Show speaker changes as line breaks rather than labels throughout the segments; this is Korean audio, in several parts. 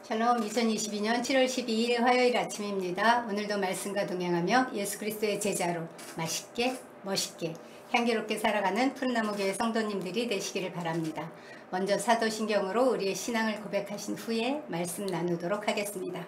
샬롬. 2022년 7월 12일 화요일 아침입니다. 오늘도 말씀과 동행하며 예수 그리스도의 제자로 맛있게 멋있게 향기롭게 살아가는 푸른나무교회 성도님들이 되시기를 바랍니다. 먼저 사도신경으로 우리의 신앙을 고백하신 후에 말씀 나누도록 하겠습니다.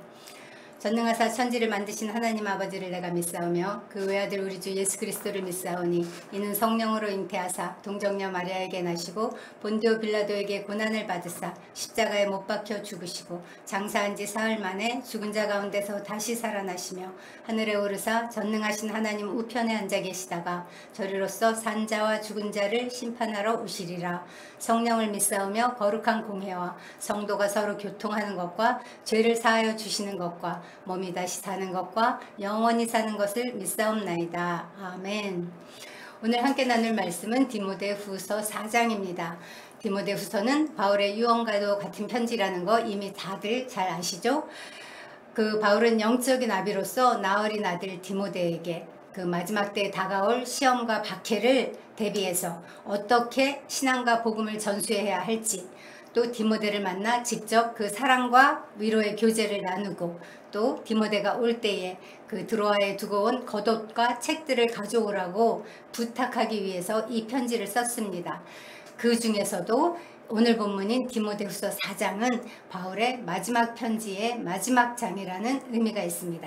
전능하사 천지를 만드신 하나님 아버지를 내가 믿사오며 그 외아들 우리 주 예수 그리스도를 믿사오니 이는 성령으로 잉태하사 동정녀 마리아에게 나시고 본디오 빌라도에게 고난을 받으사 십자가에 못 박혀 죽으시고 장사한 지 사흘 만에 죽은 자 가운데서 다시 살아나시며 하늘에 오르사 전능하신 하나님 우편에 앉아 계시다가 저리로서 산 자와 죽은 자를 심판하러 오시리라. 성령을 믿사오며 거룩한 공회와 성도가 서로 교통하는 것과 죄를 사하여 주시는 것과 몸이 다시 사는 것과 영원히 사는 것을 믿사옵나이다. 아멘. 오늘 함께 나눌 말씀은 디모데후서 4장입니다. 디모데후서는 바울의 유언과도 같은 편지라는 거 이미 다들 잘 아시죠? 그 바울은 영적인 아비로서 나어린 아들 디모데에게 그 마지막 때에 다가올 시험과 박해를 대비해서 어떻게 신앙과 복음을 전수해야 할지, 또 디모데를 만나 직접 그 사랑과 위로의 교제를 나누고, 또 디모데가 올 때에 그 드로아에 두고 온 겉옷과 책들을 가져오라고 부탁하기 위해서 이 편지를 썼습니다. 그 중에서도 오늘 본문인 디모데후서 4장은 바울의 마지막 편지의 마지막 장이라는 의미가 있습니다.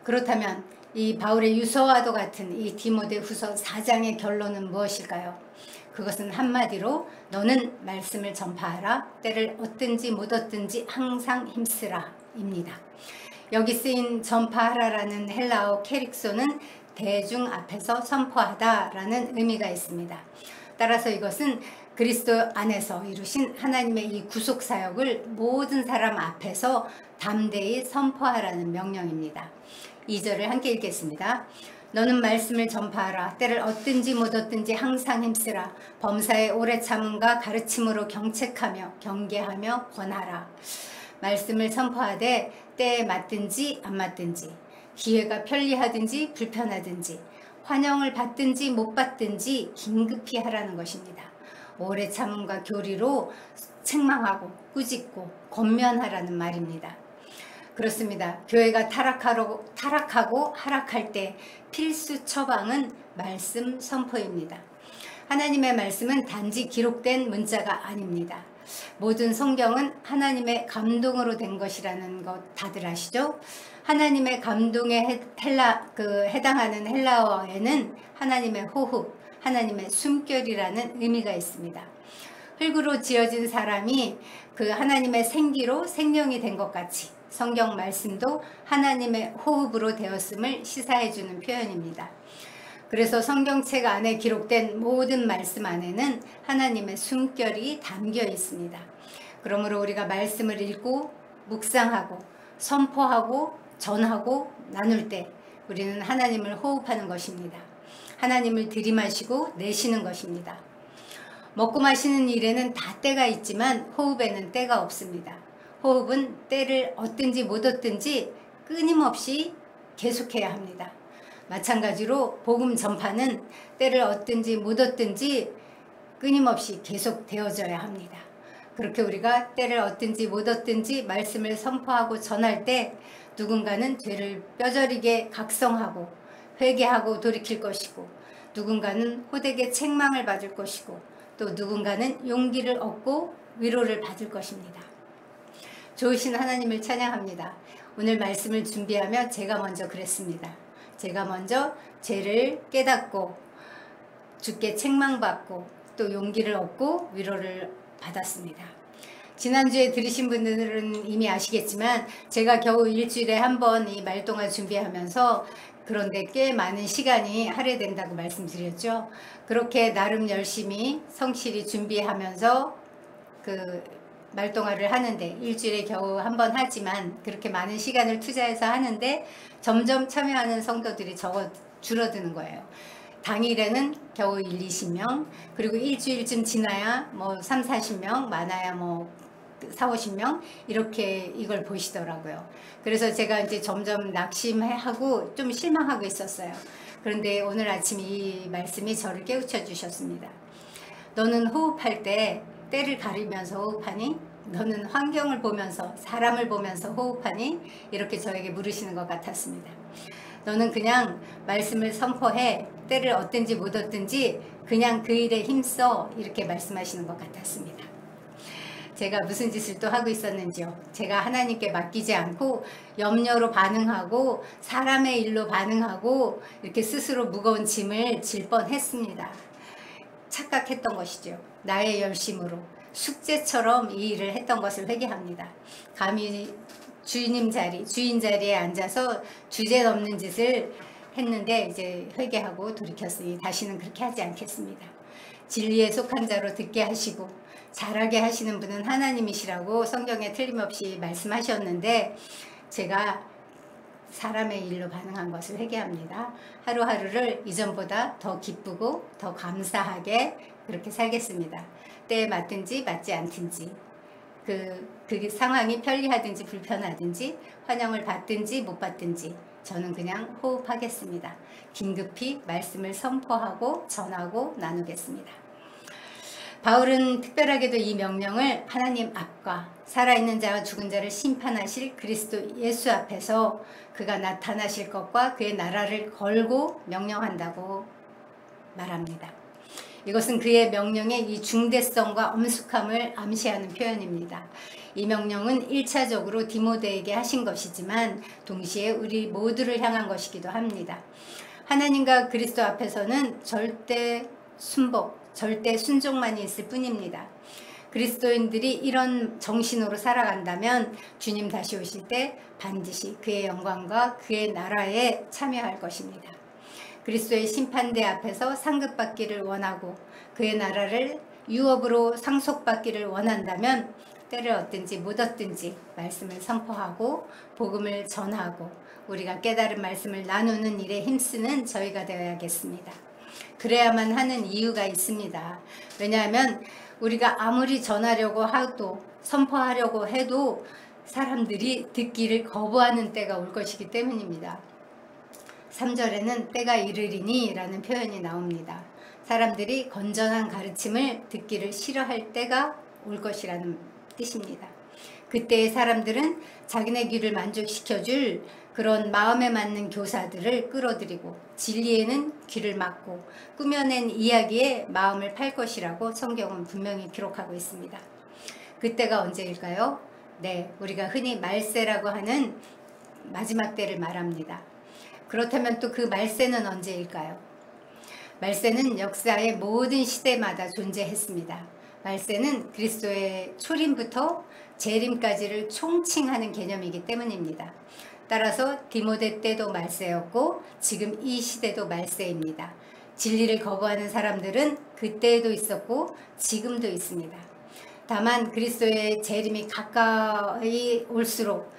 그렇다면 이 바울의 유서와도 같은 이 디모데후서 4장의 결론은 무엇일까요? 그것은 한마디로 너는 말씀을 전파하라. 때를 얻든지 못 얻든지 항상 힘쓰라 입니다. 여기 쓰인 전파하라라는 헬라어 캐릭소는 대중 앞에서 선포하다 라는 의미가 있습니다. 따라서 이것은 그리스도 안에서 이루신 하나님의 이 구속사역을 모든 사람 앞에서 담대히 선포하라는 명령입니다. 2절을 함께 읽겠습니다. 너는 말씀을 전파하라. 때를 얻든지 못 얻든지 항상 힘쓰라. 범사에 오래 참음과 가르침으로 경책하며 경계하며 권하라. 말씀을 선포하되 때에 맞든지 안 맞든지, 기회가 편리하든지 불편하든지, 환영을 받든지 못 받든지 긴급히 하라는 것입니다. 오래 참음과 교리로 책망하고 꾸짖고 권면하라는 말입니다. 그렇습니다. 교회가 타락하고 하락할 때 필수 처방은 말씀 선포입니다. 하나님의 말씀은 단지 기록된 문자가 아닙니다. 모든 성경은 하나님의 감동으로 된 것이라는 것 다들 아시죠? 하나님의 감동에 해당하는 헬라어에는 하나님의 호흡, 하나님의 숨결이라는 의미가 있습니다. 흙으로 지어진 사람이 그 하나님의 생기로 생명이 된 것 같이 성경 말씀도 하나님의 호흡으로 되었음을 시사해주는 표현입니다. 그래서 성경책 안에 기록된 모든 말씀 안에는 하나님의 숨결이 담겨 있습니다. 그러므로 우리가 말씀을 읽고 묵상하고 선포하고 전하고 나눌 때 우리는 하나님을 호흡하는 것입니다. 하나님을 들이마시고 내쉬는 것입니다. 먹고 마시는 일에는 다 때가 있지만 호흡에는 때가 없습니다. 호흡은 때를 얻든지 못 얻든지 끊임없이 계속해야 합니다. 마찬가지로 복음 전파는 때를 얻든지 못 얻든지 끊임없이 계속 되어져야 합니다. 그렇게 우리가 때를 얻든지 못 얻든지 말씀을 선포하고 전할 때 누군가는 죄를 뼈저리게 각성하고 회개하고 돌이킬 것이고, 누군가는 호되게 책망을 받을 것이고, 또 누군가는 용기를 얻고 위로를 받을 것입니다. 좋으신 하나님을 찬양합니다. 오늘 말씀을 준비하며 제가 먼저 그랬습니다. 제가 먼저 죄를 깨닫고 주께 책망받고 또 용기를 얻고 위로를 받았습니다. 지난주에 들으신 분들은 이미 아시겠지만 제가 겨우 일주일에 한 번 이 말동안 준비하면서 그런데 꽤 많은 시간이 할애된다고 말씀드렸죠. 그렇게 나름 열심히 성실히 준비하면서 그 말동아를 하는데, 일주일에 겨우 한 번 하지만 그렇게 많은 시간을 투자해서 하는데 점점 참여하는 성도들이 줄어드는 거예요. 당일에는 겨우 1-20명, 그리고 일주일쯤 지나야 뭐 30-40명, 많아야 뭐 40-50명 이렇게 이걸 보시더라고요. 그래서 제가 이제 점점 낙심하고 좀 실망하고 있었어요. 그런데 오늘 아침 이 말씀이 저를 깨우쳐 주셨습니다. 너는 호흡할 때 때를 가리면서 호흡하니? 너는 환경을 보면서 사람을 보면서 호흡하니? 이렇게 저에게 물으시는 것 같았습니다. 너는 그냥 말씀을 선포해. 때를 얻든지 못 얻든지 그냥 그 일에 힘써. 이렇게 말씀하시는 것 같았습니다. 제가 무슨 짓을 또 하고 있었는지요. 제가 하나님께 맡기지 않고 염려로 반응하고 사람의 일로 반응하고 이렇게 스스로 무거운 짐을 질 뻔했습니다. 착각했던 것이죠. 나의 열심으로 숙제처럼 이 일을 했던 것을 회개합니다. 감히 주인 자리에 앉아서 주제 넘는 짓을 했는데 이제 회개하고 돌이켰으니 다시는 그렇게 하지 않겠습니다. 진리에 속한 자로 듣게 하시고 잘하게 하시는 분은 하나님이시라고 성경에 틀림없이 말씀하셨는데 제가 사람의 일로 반응한 것을 회개합니다. 하루하루를 이전보다 더 기쁘고 더 감사하게 그렇게 살겠습니다. 때에 맞든지 맞지 않든지 그 상황이 편리하든지 불편하든지 환영을 받든지 못 받든지 저는 그냥 호흡하겠습니다. 긴급히 말씀을 선포하고 전하고 나누겠습니다. 바울은 특별하게도 이 명령을 하나님 앞과 살아있는 자와 죽은 자를 심판하실 그리스도 예수 앞에서 그가 나타나실 것과 그의 나라를 걸고 명령한다고 말합니다. 이것은 그의 명령의 이 중대성과 엄숙함을 암시하는 표현입니다. 이 명령은 1차적으로 디모데에게 하신 것이지만 동시에 우리 모두를 향한 것이기도 합니다. 하나님과 그리스도 앞에서는 절대 순복, 절대 순종만이 있을 뿐입니다. 그리스도인들이 이런 정신으로 살아간다면 주님 다시 오실 때 반드시 그의 영광과 그의 나라에 참여할 것입니다. 그리스도의 심판대 앞에서 상급받기를 원하고 그의 나라를 유업으로 상속받기를 원한다면 때를 얻든지 못 얻든지 말씀을 선포하고 복음을 전하고 우리가 깨달은 말씀을 나누는 일에 힘쓰는 저희가 되어야겠습니다. 그래야만 하는 이유가 있습니다. 왜냐하면 우리가 아무리 전하려고 하도 선포하려고 해도 사람들이 듣기를 거부하는 때가 올 것이기 때문입니다. 3절에는 때가 이르리니 라는 표현이 나옵니다. 사람들이 건전한 가르침을 듣기를 싫어할 때가 올 것이라는 뜻입니다. 그때의 사람들은 자기네 귀를 만족시켜줄 그런 마음에 맞는 교사들을 끌어들이고 진리에는 귀를 막고 꾸며낸 이야기에 마음을 팔 것이라고 성경은 분명히 기록하고 있습니다. 그때가 언제일까요? 네, 우리가 흔히 말세라고 하는 마지막 때를 말합니다. 그렇다면 또 그 말세는 언제일까요? 말세는 역사의 모든 시대마다 존재했습니다. 말세는 그리스도의 초림부터 재림까지를 총칭하는 개념이기 때문입니다. 따라서 디모데 때도 말세였고 지금 이 시대도 말세입니다. 진리를 거부하는 사람들은 그때에도 있었고 지금도 있습니다. 다만 그리스도의 재림이 가까이 올수록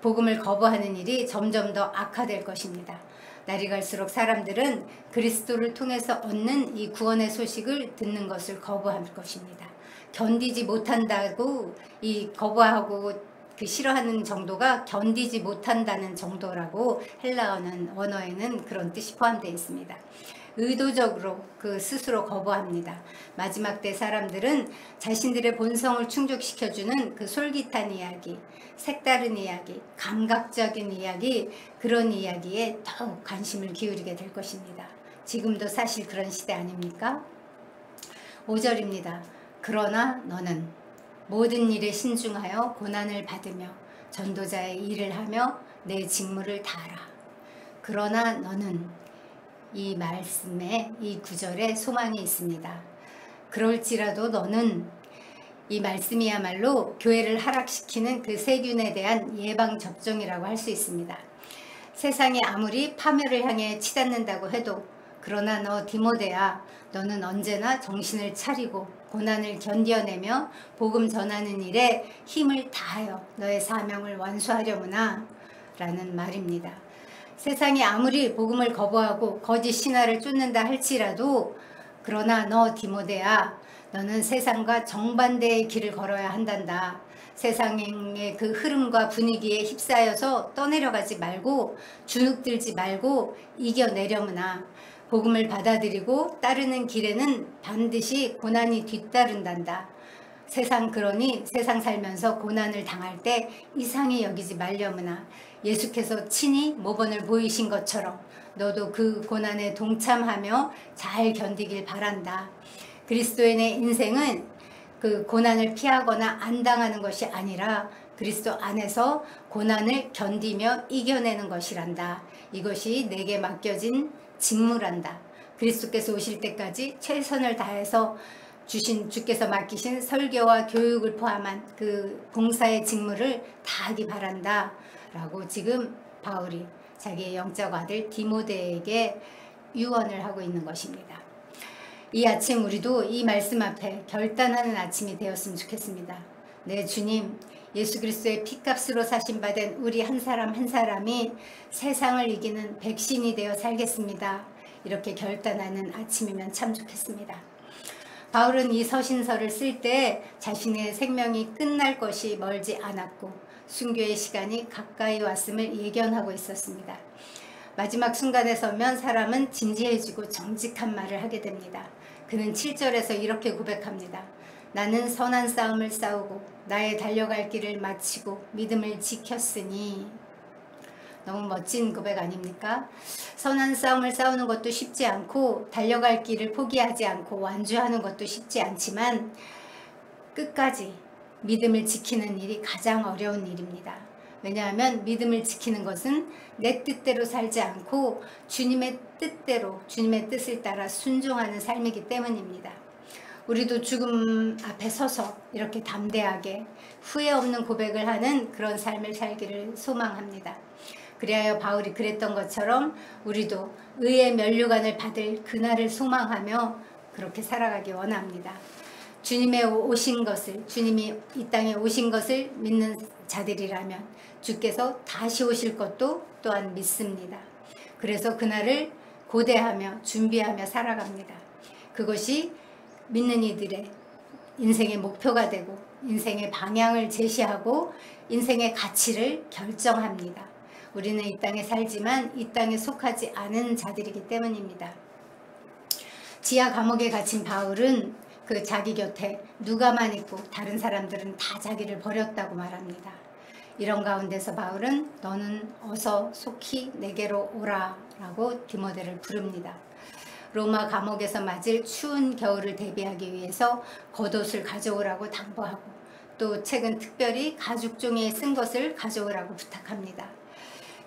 복음을 거부하는 일이 점점 더 악화될 것입니다. 날이 갈수록 사람들은 그리스도를 통해서 얻는 이 구원의 소식을 듣는 것을 거부할 것입니다. 견디지 못한다고 이 거부하고 그 싫어하는 정도가 견디지 못한다는 정도라고 헬라어 원어에는 그런 뜻이 포함되어 있습니다. 의도적으로 그 스스로 거부합니다. 마지막 때 사람들은 자신들의 본성을 충족시켜주는 그 솔깃한 이야기, 색다른 이야기, 감각적인 이야기, 그런 이야기에 더욱 관심을 기울이게 될 것입니다. 지금도 사실 그런 시대 아닙니까? 5절입니다. 그러나 너는 모든 일에 신중하여 고난을 받으며 전도자의 일을 하며 내 직무를 다하라. 그러나 너는 이 말씀에 이 구절에 소망이 있습니다. 그럴지라도 너는 이 말씀이야말로 교회를 하락시키는 그 세균에 대한 예방접종이라고 할 수 있습니다. 세상이 아무리 파멸을 향해 치닫는다고 해도 그러나 너 디모데야 너는 언제나 정신을 차리고 고난을 견뎌내며 복음 전하는 일에 힘을 다하여 너의 사명을 완수하려무나 라는 말입니다. 세상이 아무리 복음을 거부하고 거짓 신화를 쫓는다 할지라도 그러나 너 디모데야 너는 세상과 정반대의 길을 걸어야 한단다. 세상의 그 흐름과 분위기에 휩싸여서 떠내려가지 말고 주눅들지 말고 이겨내려무나 복음을 받아들이고 따르는 길에는 반드시 고난이 뒤따른단다. 세상 그러니 세상 살면서 고난을 당할 때 이상히 여기지 말려무나 예수께서 친히 모범을 보이신 것처럼 너도 그 고난에 동참하며 잘 견디길 바란다. 그리스도인의 인생은 그 고난을 피하거나 안 당하는 것이 아니라 그리스도 안에서 고난을 견디며 이겨내는 것이란다. 이것이 내게 맡겨진 직무란다. 그리스도께서 오실 때까지 최선을 다해서 주께서 맡기신 설교와 교육을 포함한 그 봉사의 직무를 다하기 바란다 라고 지금 바울이 자기의 영적 아들 디모데에게 유언을 하고 있는 것입니다. 이 아침 우리도 이 말씀 앞에 결단하는 아침이 되었으면 좋겠습니다. 네, 주님, 예수 그리스도의 피값으로 사신 받은 우리 한 사람 한 사람이 세상을 이기는 백신이 되어 살겠습니다. 이렇게 결단하는 아침이면 참 좋겠습니다. 바울은 이 서신서를 쓸 때 자신의 생명이 끝날 것이 멀지 않았고 순교의 시간이 가까이 왔음을 예견하고 있었습니다. 마지막 순간에 서면 사람은 진지해지고 정직한 말을 하게 됩니다. 그는 7절에서 이렇게 고백합니다. 나는 선한 싸움을 싸우고 나의 달려갈 길을 마치고 믿음을 지켰으니. 너무 멋진 고백 아닙니까? 선한 싸움을 싸우는 것도 쉽지 않고 달려갈 길을 포기하지 않고 완주하는 것도 쉽지 않지만 끝까지 믿음을 지키는 일이 가장 어려운 일입니다. 왜냐하면 믿음을 지키는 것은 내 뜻대로 살지 않고 주님의 뜻대로 주님의 뜻을 따라 순종하는 삶이기 때문입니다. 우리도 죽음 앞에 서서 이렇게 담대하게 후회 없는 고백을 하는 그런 삶을 살기를 소망합니다. 그리하여 바울이 그랬던 것처럼 우리도 의의 면류관을 받을 그날을 소망하며 그렇게 살아가기 원합니다. 주님의 오신 것을, 주님이 이 땅에 오신 것을 믿는 자들이라면 주께서 다시 오실 것도 또한 믿습니다. 그래서 그날을 고대하며 준비하며 살아갑니다. 그것이 믿는 이들의 인생의 목표가 되고 인생의 방향을 제시하고 인생의 가치를 결정합니다. 우리는 이 땅에 살지만 이 땅에 속하지 않은 자들이기 때문입니다. 지하 감옥에 갇힌 바울은 그 자기 곁에 누가만 있고 다른 사람들은 다 자기를 버렸다고 말합니다. 이런 가운데서 바울은 너는 어서 속히 내게로 오라 라고 디모데를 부릅니다. 로마 감옥에서 맞을 추운 겨울을 대비하기 위해서 겉옷을 가져오라고 당부하고 또 책은 특별히 가죽종이에 쓴 것을 가져오라고 부탁합니다.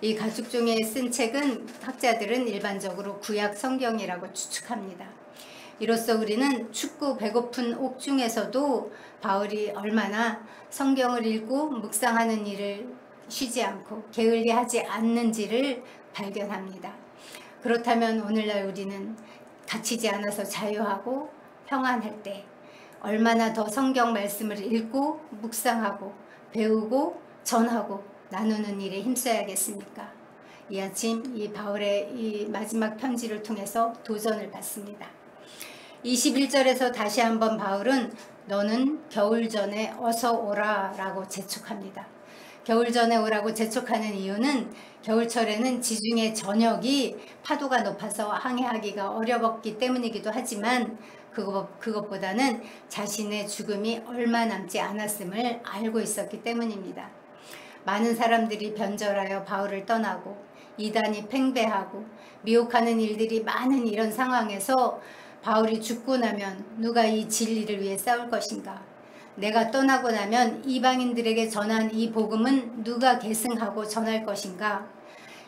이 가죽종이에 쓴 책은 학자들은 일반적으로 구약 성경이라고 추측합니다. 이로써 우리는 춥고 배고픈 옥중에서도 바울이 얼마나 성경을 읽고 묵상하는 일을 쉬지 않고 게을리하지 않는지를 발견합니다. 그렇다면 오늘날 우리는 갇히지 않아서 자유하고 평안할 때 얼마나 더 성경 말씀을 읽고 묵상하고 배우고 전하고 나누는 일에 힘써야겠습니까? 이 아침 이 바울의 이 마지막 편지를 통해서 도전을 받습니다. 21절에서 다시 한번 바울은 너는 겨울 전에 어서 오라 라고 재촉합니다. 겨울 전에 오라고 재촉하는 이유는 겨울철에는 지중해 전역이 파도가 높아서 항해하기가 어려웠기 때문이기도 하지만 그것보다는 자신의 죽음이 얼마 남지 않았음을 알고 있었기 때문입니다. 많은 사람들이 변절하여 바울을 떠나고 이단이 팽배하고 미혹하는 일들이 많은 이런 상황에서 바울이 죽고 나면 누가 이 진리를 위해 싸울 것인가? 내가 떠나고 나면 이방인들에게 전한 이 복음은 누가 계승하고 전할 것인가?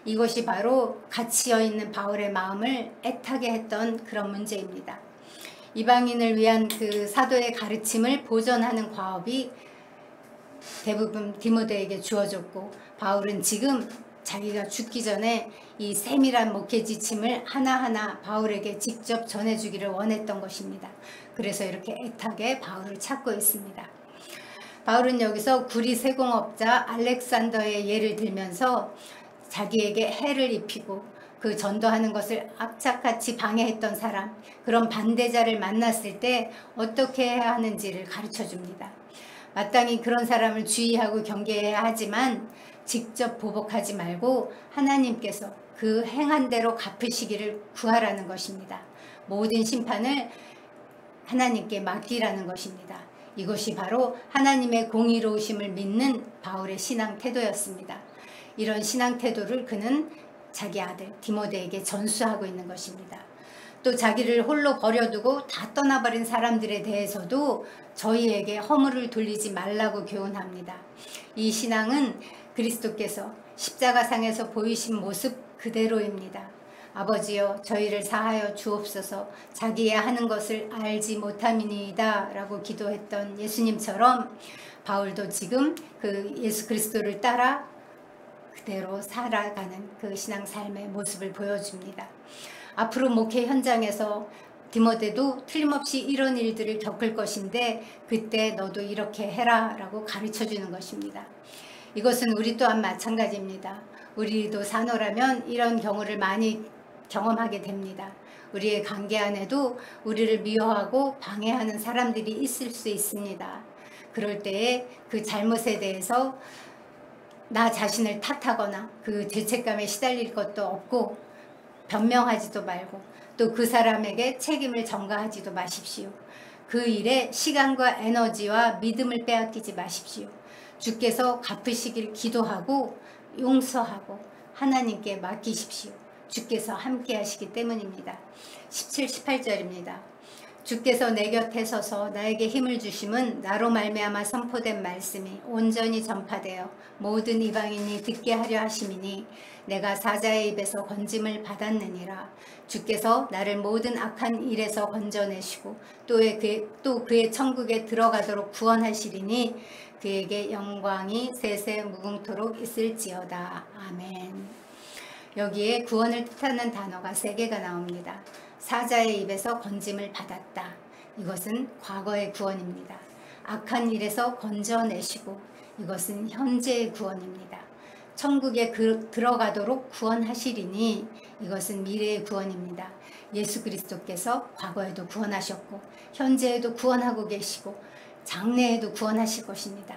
이것이 바로 갇혀 있는 바울의 마음을 애타게 했던 그런 문제입니다. 이방인을 위한 그 사도의 가르침을 보존하는 과업이 대부분 디모데에게 주어졌고 바울은 지금 자기가 죽기 전에 이 세밀한 목회 지침을 하나하나 바울에게 직접 전해주기를 원했던 것입니다. 그래서 이렇게 애타게 바울을 찾고 있습니다. 바울은 여기서 구리 세공업자 알렉산더의 예를 들면서 자기에게 해를 입히고 그 전도하는 것을 악착같이 방해했던 사람, 그런 반대자를 만났을 때 어떻게 해야 하는지를 가르쳐 줍니다. 마땅히 그런 사람을 주의하고 경계해야 하지만 직접 보복하지 말고 하나님께서 그 행한 대로 갚으시기를 구하라는 것입니다. 모든 심판을 하나님께 맡기라는 것입니다. 이것이 바로 하나님의 공의로우심을 믿는 바울의 신앙 태도였습니다. 이런 신앙 태도를 그는 자기 아들 디모데에게 전수하고 있는 것입니다. 또 자기를 홀로 버려두고 다 떠나버린 사람들에 대해서도 저희에게 허물을 돌리지 말라고 교훈합니다. 이 신앙은 그리스도께서 십자가상에서 보이신 모습 그대로입니다. 아버지여 저희를 사하여 주옵소서 자기의 하는 것을 알지 못함이니이다 라고 기도했던 예수님처럼 바울도 지금 그 예수 그리스도를 따라 그대로 살아가는 그 신앙 삶의 모습을 보여줍니다. 앞으로 목회 현장에서 디모데도 틀림없이 이런 일들을 겪을 것인데 그때 너도 이렇게 해라 라고 가르쳐 주는 것입니다. 이것은 우리 또한 마찬가지입니다. 우리도 산호라면 이런 경우를 많이 경험하게 됩니다. 우리의 관계 안에도 우리를 미워하고 방해하는 사람들이 있을 수 있습니다. 그럴 때에 그 잘못에 대해서 나 자신을 탓하거나 그 죄책감에 시달릴 것도 없고 변명하지도 말고 또 그 사람에게 책임을 전가하지도 마십시오. 그 일에 시간과 에너지와 믿음을 빼앗기지 마십시오. 주께서 갚으시길 기도하고 용서하고 하나님께 맡기십시오. 주께서 함께 하시기 때문입니다. 17, 18절입니다. 주께서 내 곁에 서서 나에게 힘을 주심은 나로 말미암아 선포된 말씀이 온전히 전파되어 모든 이방인이 듣게 하려 하심이니 내가 사자의 입에서 건짐을 받았느니라. 주께서 나를 모든 악한 일에서 건져내시고 또 그의 천국에 들어가도록 구원하시리니 그에게 영광이 세세 무궁토록 있을지어다. 아멘. 여기에 구원을 뜻하는 단어가 3개가 나옵니다. 사자의 입에서 건짐을 받았다. 이것은 과거의 구원입니다. 악한 일에서 건져내시고 이것은 현재의 구원입니다. 천국에 들어가도록 구원하시리니 이것은 미래의 구원입니다. 예수 그리스도께서 과거에도 구원하셨고 현재에도 구원하고 계시고 장래에도 구원하실 것입니다.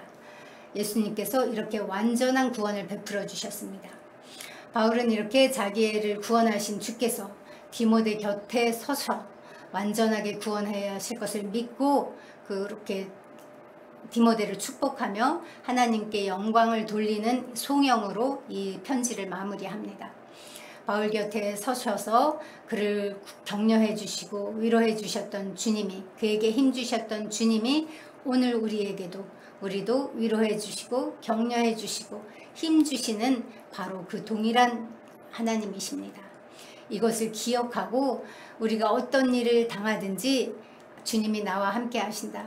예수님께서 이렇게 완전한 구원을 베풀어 주셨습니다. 바울은 이렇게 자기를 구원하신 주께서 디모데 곁에 서서 완전하게 구원해야 하실 것을 믿고 그렇게 디모데를 축복하며 하나님께 영광을 돌리는 송영으로 이 편지를 마무리합니다. 바울 곁에 서셔서 그를 격려해 주시고 위로해 주셨던 주님이, 그에게 힘 주셨던 주님이 오늘 우리도 위로해 주시고 격려해 주시고 힘 주시는 바로 그 동일한 하나님이십니다. 이것을 기억하고 우리가 어떤 일을 당하든지 주님이 나와 함께 하신다.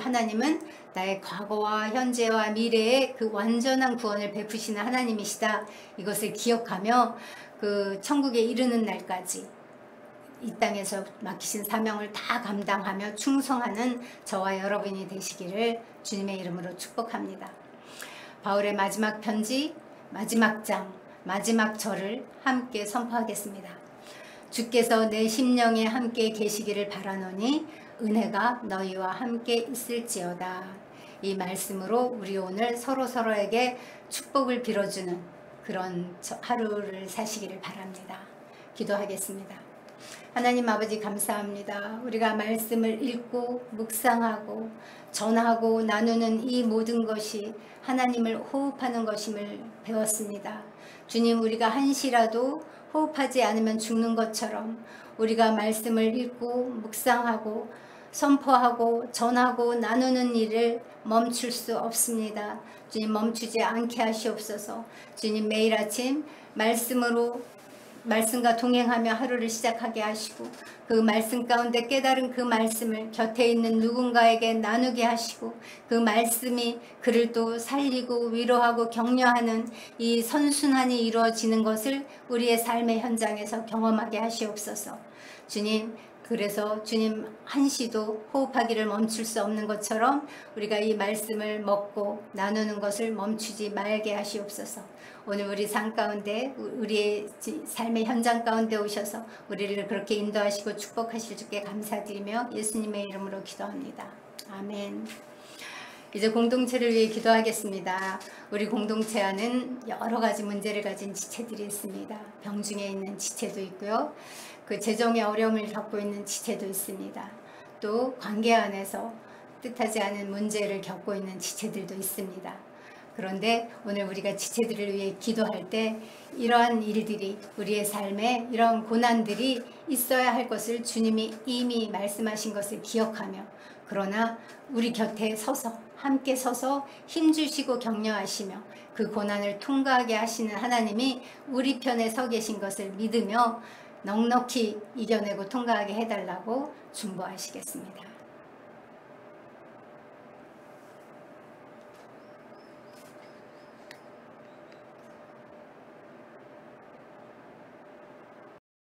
하나님은 나의 과거와 현재와 미래에 그 완전한 구원을 베푸시는 하나님이시다. 이것을 기억하며 그 천국에 이르는 날까지 이 땅에서 맡기신 사명을 다 감당하며 충성하는 저와 여러분이 되시기를 주님의 이름으로 축복합니다. 바울의 마지막 편지, 마지막 장, 마지막 절을 함께 선포하겠습니다. 주께서 내 심령에 함께 계시기를 바라노니 은혜가 너희와 함께 있을지어다. 이 말씀으로 우리 오늘 서로에게 축복을 빌어주는 그런 하루를 사시기를 바랍니다. 기도하겠습니다. 하나님 아버지 감사합니다. 우리가 말씀을 읽고 묵상하고 전하고 나누는 이 모든 것이 하나님을 호흡하는 것임을 배웠습니다. 주님, 우리가 한시라도 호흡하지 않으면 죽는 것처럼 우리가 말씀을 읽고 묵상하고 선포하고 전하고 나누는 일을 멈출 수 없습니다. 주님, 멈추지 않게 하시옵소서. 주님, 매일 아침 말씀과 동행하며 하루를 시작하게 하시고 그 말씀 가운데 깨달은 그 말씀을 곁에 있는 누군가에게 나누게 하시고 그 말씀이 그를 또 살리고 위로하고 격려하는 이 선순환이 이루어지는 것을 우리의 삶의 현장에서 경험하게 하시옵소서. 주님, 그래서 주님 한시도 호흡하기를 멈출 수 없는 것처럼 우리가 이 말씀을 먹고 나누는 것을 멈추지 말게 하시옵소서. 오늘 우리 삶 가운데 우리의 삶의 현장 가운데 오셔서 우리를 그렇게 인도하시고 축복하실 주께 감사드리며 예수님의 이름으로 기도합니다. 아멘. 이제 공동체를 위해 기도하겠습니다. 우리 공동체 안은 여러 가지 문제를 가진 지체들이 있습니다. 병중에 있는 지체도 있고요. 그 재정의 어려움을 겪고 있는 지체도 있습니다. 또 관계 안에서 뜻하지 않은 문제를 겪고 있는 지체들도 있습니다. 그런데 오늘 우리가 지체들을 위해 기도할 때 이러한 일들이 우리의 삶에 이런 고난들이 있어야 할 것을 주님이 이미 말씀하신 것을 기억하며, 그러나 우리 곁에 서서 함께 서서 힘주시고 격려하시며 그 고난을 통과하게 하시는 하나님이 우리 편에 서 계신 것을 믿으며 넉넉히 이겨내고 통과하게 해달라고 중보하시겠습니다.